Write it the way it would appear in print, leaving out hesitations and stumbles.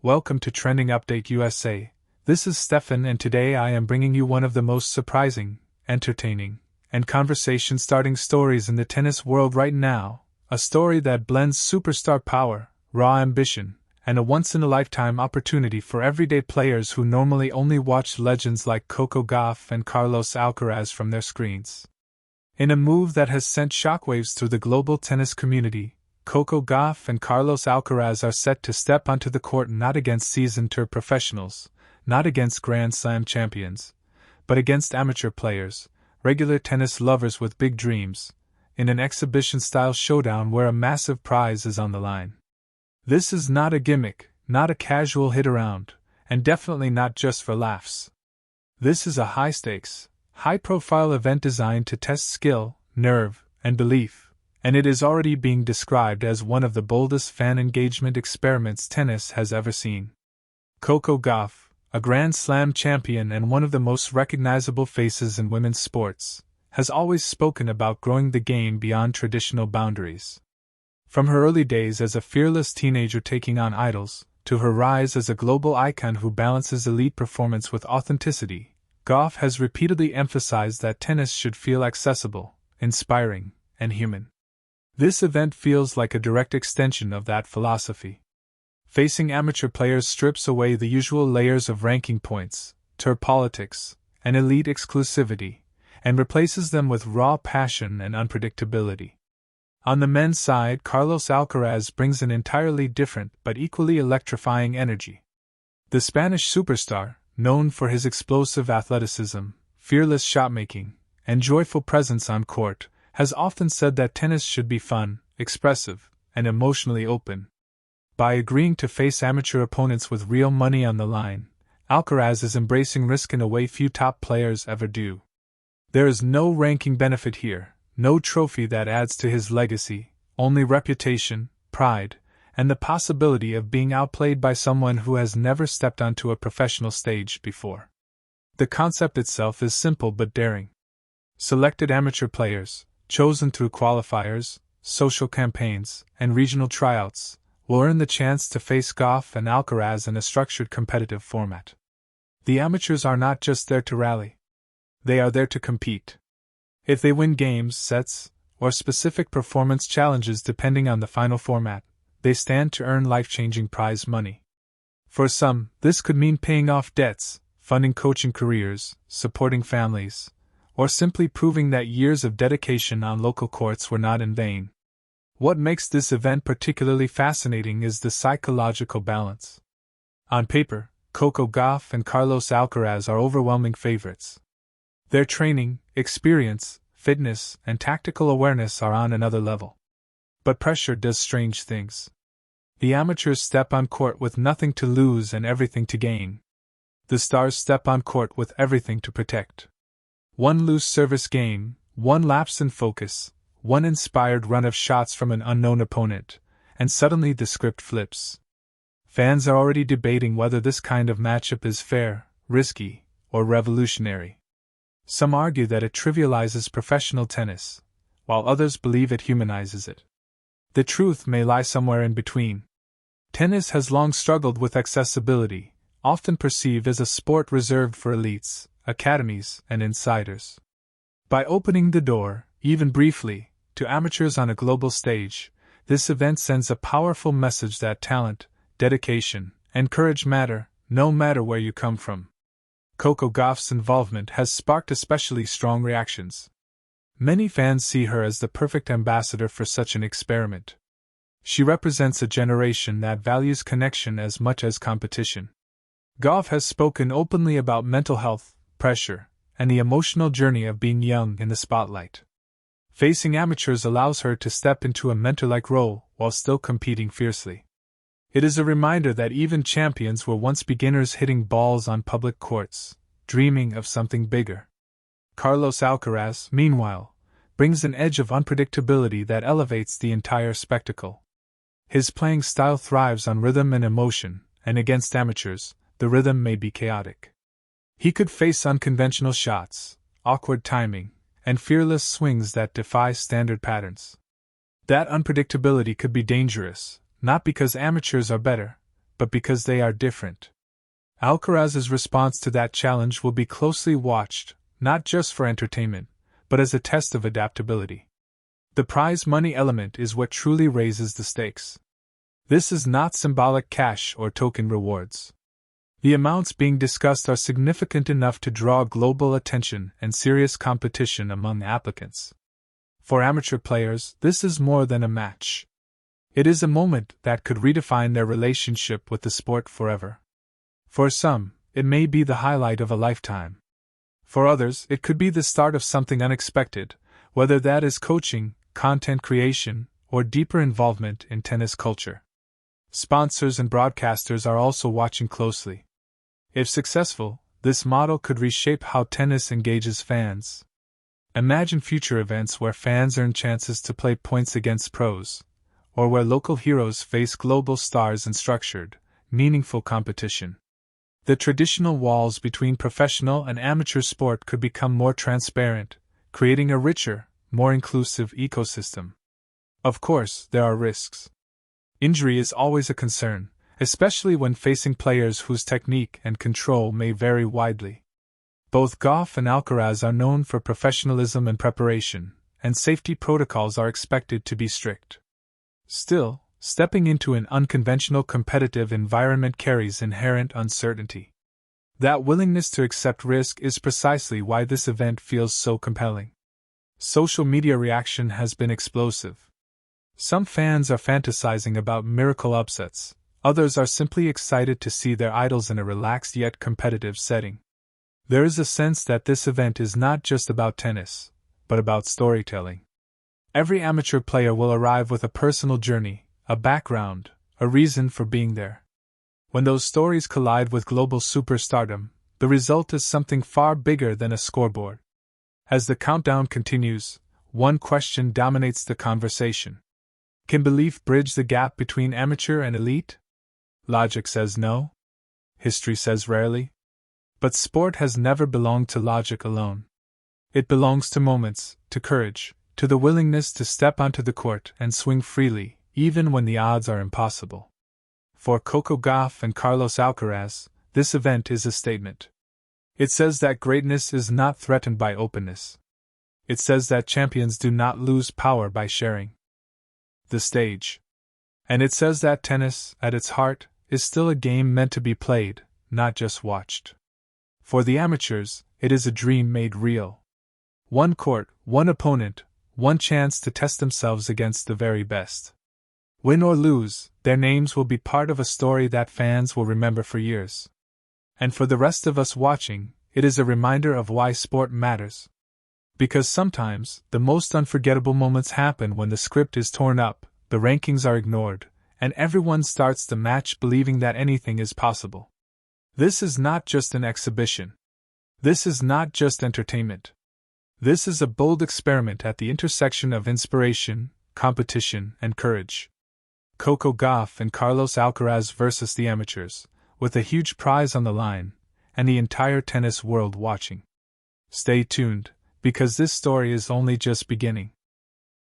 Welcome to Trending Update USA. This is Steffan, and today I am bringing you one of the most surprising, entertaining, and conversation-starting stories in the tennis world right now. A story that blends superstar power, raw ambition, and a once-in-a-lifetime opportunity for everyday players who normally only watch legends like Coco Gauff and Carlos Alcaraz from their screens. In a move that has sent shockwaves through the global tennis community, Coco Gauff and Carlos Alcaraz are set to step onto the court not against seasoned tour professionals, not against Grand Slam champions, but against amateur players, regular tennis lovers with big dreams, in an exhibition-style showdown where a massive prize is on the line. This is not a gimmick, not a casual hit-around, and definitely not just for laughs. This is a high-stakes, high-profile event designed to test skill, nerve, and belief, and it is already being described as one of the boldest fan engagement experiments tennis has ever seen. Coco Gauff, a Grand Slam champion and one of the most recognizable faces in women's sports, has always spoken about growing the game beyond traditional boundaries. From her early days as a fearless teenager taking on idols, to her rise as a global icon who balances elite performance with authenticity, Gauff has repeatedly emphasized that tennis should feel accessible, inspiring, and human. This event feels like a direct extension of that philosophy. Facing amateur players strips away the usual layers of ranking points, tour politics, and elite exclusivity, and replaces them with raw passion and unpredictability. On the men's side, Carlos Alcaraz brings an entirely different but equally electrifying energy. The Spanish superstar, known for his explosive athleticism, fearless shot-making, and joyful presence on court, has often said that tennis should be fun, expressive, and emotionally open. By agreeing to face amateur opponents with real money on the line, Alcaraz is embracing risk in a way few top players ever do. There is no ranking benefit here. No trophy that adds to his legacy, only reputation, pride, and the possibility of being outplayed by someone who has never stepped onto a professional stage before. The concept itself is simple but daring. Selected amateur players, chosen through qualifiers, social campaigns, and regional tryouts, will earn the chance to face Gauff and Alcaraz in a structured competitive format. The amateurs are not just there to rally. They are there to compete. If they win games, sets, or specific performance challenges depending on the final format, they stand to earn life-changing prize money. For some, this could mean paying off debts, funding coaching careers, supporting families, or simply proving that years of dedication on local courts were not in vain. What makes this event particularly fascinating is the psychological balance. On paper, Coco Gauff and Carlos Alcaraz are overwhelming favorites. Their training, experience, fitness, and tactical awareness are on another level. But pressure does strange things. The amateurs step on court with nothing to lose and everything to gain. The stars step on court with everything to protect. One loose service game, one lapse in focus, one inspired run of shots from an unknown opponent, and suddenly the script flips. Fans are already debating whether this kind of matchup is fair, risky, or revolutionary. Some argue that it trivializes professional tennis, while others believe it humanizes it. The truth may lie somewhere in between. Tennis has long struggled with accessibility, often perceived as a sport reserved for elites, academies, and insiders. By opening the door, even briefly, to amateurs on a global stage, this event sends a powerful message that talent, dedication, and courage matter, no matter where you come from. Coco Gauff's involvement has sparked especially strong reactions. Many fans see her as the perfect ambassador for such an experiment. She represents a generation that values connection as much as competition. Gauff has spoken openly about mental health, pressure, and the emotional journey of being young in the spotlight. Facing amateurs allows her to step into a mentor-like role while still competing fiercely. It is a reminder that even champions were once beginners hitting balls on public courts, dreaming of something bigger. Carlos Alcaraz, meanwhile, brings an edge of unpredictability that elevates the entire spectacle. His playing style thrives on rhythm and emotion, and against amateurs, the rhythm may be chaotic. He could face unconventional shots, awkward timing, and fearless swings that defy standard patterns. That unpredictability could be dangerous, not because amateurs are better, but because they are different. Alcaraz's response to that challenge will be closely watched, not just for entertainment, but as a test of adaptability. The prize money element is what truly raises the stakes. This is not symbolic cash or token rewards. The amounts being discussed are significant enough to draw global attention and serious competition among applicants. For amateur players, this is more than a match. It is a moment that could redefine their relationship with the sport forever. For some, it may be the highlight of a lifetime. For others, it could be the start of something unexpected, whether that is coaching, content creation, or deeper involvement in tennis culture. Sponsors and broadcasters are also watching closely. If successful, this model could reshape how tennis engages fans. Imagine future events where fans earn chances to play points against pros, or where local heroes face global stars in structured, meaningful competition. The traditional walls between professional and amateur sport could become more transparent, creating a richer, more inclusive ecosystem. Of course, there are risks. Injury is always a concern, especially when facing players whose technique and control may vary widely. Both Gauff and Alcaraz are known for professionalism and preparation, and safety protocols are expected to be strict. Still, stepping into an unconventional competitive environment carries inherent uncertainty. That willingness to accept risk is precisely why this event feels so compelling. Social media reaction has been explosive. Some fans are fantasizing about miracle upsets, others are simply excited to see their idols in a relaxed yet competitive setting. There is a sense that this event is not just about tennis, but about storytelling. Every amateur player will arrive with a personal journey, a background, a reason for being there. When those stories collide with global superstardom, the result is something far bigger than a scoreboard. As the countdown continues, one question dominates the conversation. Can belief bridge the gap between amateur and elite? Logic says no. History says rarely. But sport has never belonged to logic alone. It belongs to moments, to courage, to the willingness to step onto the court and swing freely, even when the odds are impossible. For Coco Gauff and Carlos Alcaraz, this event is a statement. It says that greatness is not threatened by openness. It says that champions do not lose power by sharing the stage. And it says that tennis, at its heart, is still a game meant to be played, not just watched. For the amateurs, it is a dream made real. One court, one opponent, one chance to test themselves against the very best. Win or lose, their names will be part of a story that fans will remember for years. And for the rest of us watching, it is a reminder of why sport matters. Because sometimes, the most unforgettable moments happen when the script is torn up, the rankings are ignored, and everyone starts the match believing that anything is possible. This is not just an exhibition. This is not just entertainment. This is a bold experiment at the intersection of inspiration, competition, and courage. Coco Gauff and Carlos Alcaraz versus the amateurs, with a huge prize on the line, and the entire tennis world watching. Stay tuned, because this story is only just beginning.